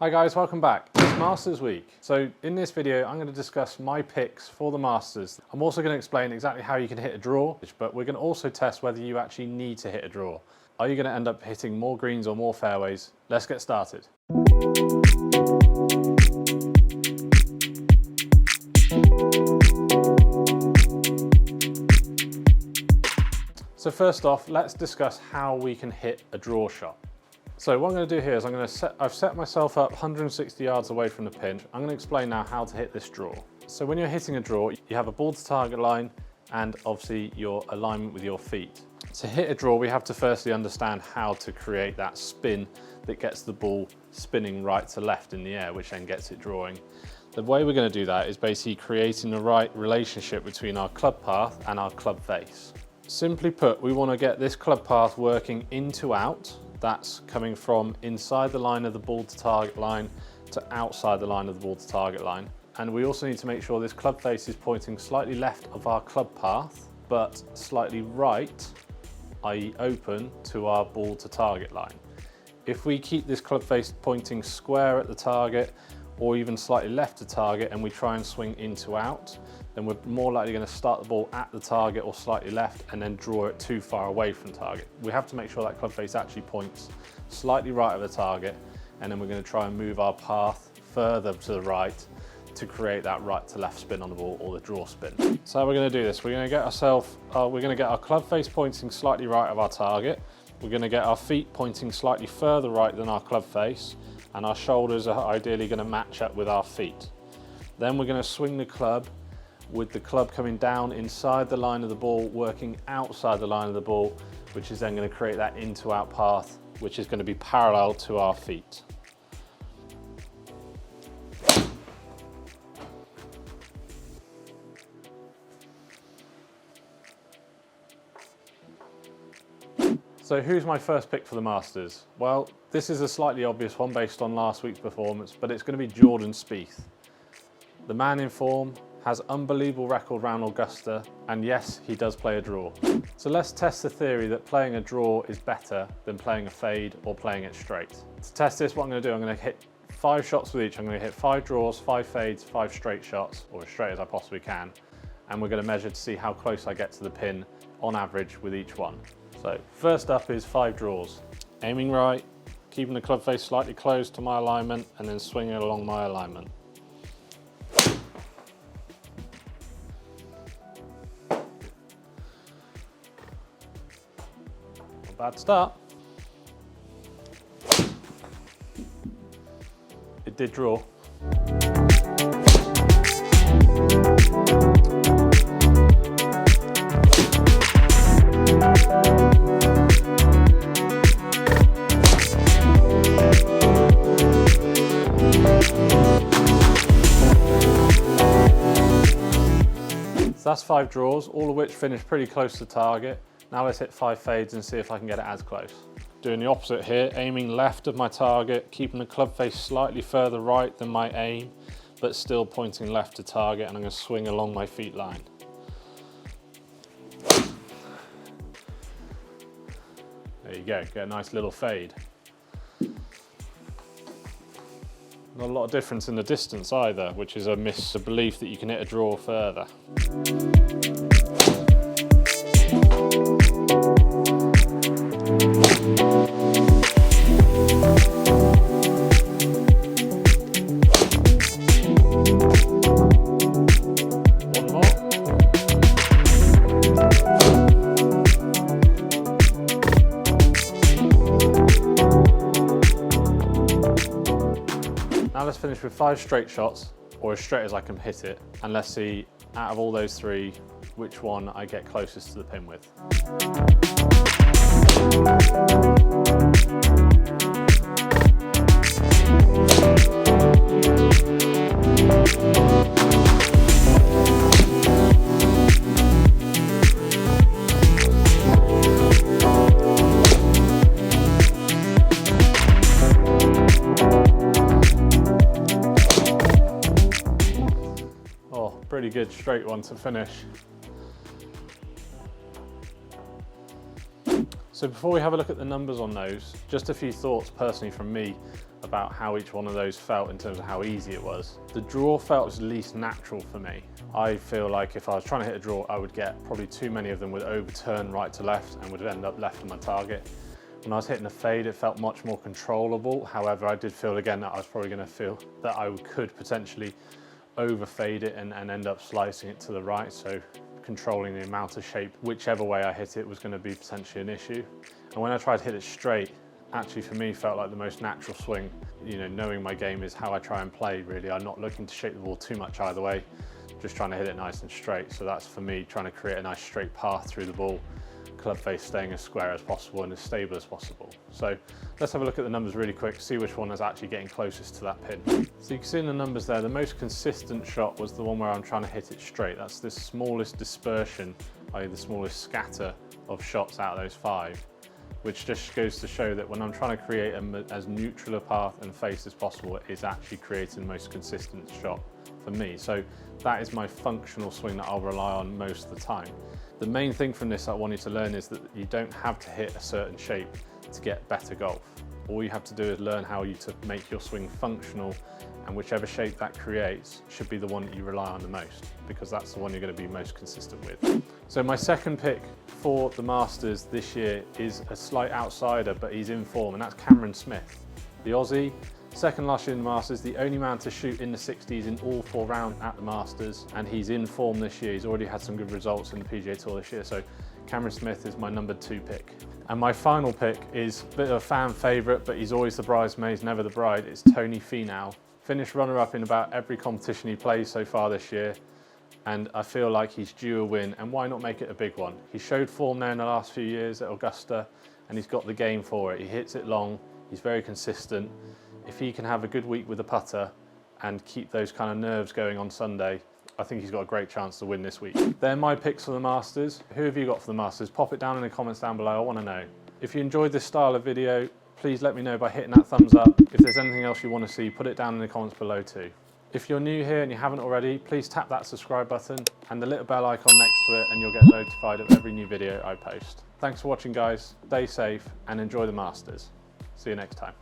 Hi guys, welcome back. It's Masters Week. So in this video, I'm going to discuss my picks for the Masters. I'm also going to explain exactly how you can hit a draw, but we're going to also test whether you actually need to hit a draw. Are you going to end up hitting more greens or more fairways? Let's get started. So first off, let's discuss how we can hit a draw shot. So what I'm going to do here is I've set myself up 160 yards away from the pin. I'm going to explain now how to hit this draw. So when you're hitting a draw, you have a ball to target line and obviously your alignment with your feet. To hit a draw, we have to firstly understand how to create that spin that gets the ball spinning right to left in the air, which then gets it drawing. The way we're going to do that is basically creating the right relationship between our club path and our club face. Simply put, we want to get this club path working in to out. That's coming from inside the line of the ball to target line to outside the line of the ball to target line. And we also need to make sure this club face is pointing slightly left of our club path, but slightly right, i.e. open to our ball to target line. If we keep this club face pointing square at the target or even slightly left to target and we try and swing in to out, then we're more likely going to start the ball at the target or slightly left and then draw it too far away from target. We have to make sure that club face actually points slightly right of the target, and then we're going to try and move our path further to the right to create that right to left spin on the ball, or the draw spin. So how we're going to do this, we're going to get our club face pointing slightly right of our target. We're going to get our feet pointing slightly further right than our club face, and our shoulders are ideally going to match up with our feet. Then we're going to swing the club with the club coming down inside the line of the ball, working outside the line of the ball, which is then going to create that in to out path, which is going to be parallel to our feet. So who's my first pick for the Masters? Well, this is a slightly obvious one based on last week's performance, but it's going to be Jordan Spieth. The man in form, has unbelievable record round Augusta, and yes, he does play a draw. So let's test the theory that playing a draw is better than playing a fade or playing it straight. To test this, what I'm going to do, I'm going to hit 5 shots with each. I'm going to hit 5 draws, 5 fades, 5 straight shots, or as straight as I possibly can. And we're going to measure to see how close I get to the pin on average with each one. So first up is 5 draws. Aiming right, keeping the club face slightly closed to my alignment, and then swinging along my alignment. Bad start. It did draw. So that's 5 draws, all of which finished pretty close to target. Now let's hit 5 fades and see if I can get it as close. Doing the opposite here, aiming left of my target, keeping the club face slightly further right than my aim, but still pointing left to target, and I'm going to swing along my feet line. There you go, get a nice little fade. Not a lot of difference in the distance either, which is a belief that you can hit a draw further. Now let's finish with 5 straight shots, or as straight as I can hit it, and let's see, out of all those 3, which one I get closest to the pin with. Pretty good straight one to finish. So before we have a look at the numbers on those, just a few thoughts personally from me. about how each one of those felt in terms of how easy it was. The draw felt was least natural for me. I feel like if I was trying to hit a draw, I would get probably too many of them would overturn right to left and would end up left of my target. When I was hitting a fade, it felt much more controllable. However, I did feel again that I was probably going to feel that I could potentially overfade it and end up slicing it to the right. So controlling the amount of shape, whichever way I hit it, was going to be potentially an issue. And when I tried to hit it straight, actually for me felt like the most natural swing. You know, knowing my game is how I try and play really. I'm not looking to shape the ball too much either way, just trying to hit it nice and straight. So that's for me trying to create a nice straight path through the ball, club face staying as square as possible and as stable as possible. So let's have a look at the numbers really quick, see which one is actually getting closest to that pin. So you can see in the numbers there, the most consistent shot was the one where I'm trying to hit it straight. That's the smallest dispersion, i.e. the smallest scatter of shots out of those 5, which just goes to show that when I'm trying to create as neutral a path and face as possible, it is actually creating the most consistent shot for me. So that is my functional swing that I'll rely on most of the time. The main thing from this I want you to learn is that you don't have to hit a certain shape to get better golf. All you have to do is learn how to make your swing functional, and whichever shape that creates should be the one that you rely on the most, because that's the one you're going to be most consistent with. So my second pick for the Masters this year is a slight outsider, but he's in form, and that's Cameron Smith, the Aussie. Second last year in the Masters, the only man to shoot in the 60s in all 4 rounds at the Masters, and he's in form this year. He's already had some good results in the PGA Tour this year, so Cameron Smith is my number 2 pick. And my final pick is a bit of a fan favourite, but he's always the bridesmaid, never the bride. It's Tony Finau. Finished runner-up in about every competition he plays so far this year, and I feel like he's due a win, and why not make it a big one? He showed form there in the last few years at Augusta, and he's got the game for it. He hits it long, he's very consistent. If he can have a good week with the putter and keep those kind of nerves going on Sunday, I think he's got a great chance to win this week. They're my picks for the Masters. Who have you got for the Masters? Pop it down in the comments down below, I want to know. If you enjoyed this style of video, please let me know by hitting that thumbs up. If there's anything else you want to see, put it down in the comments below too. If you're new here and you haven't already, please tap that subscribe button and the little bell icon next to it, and you'll get notified of every new video I post. Thanks for watching, guys. Stay safe and enjoy the Masters. See you next time.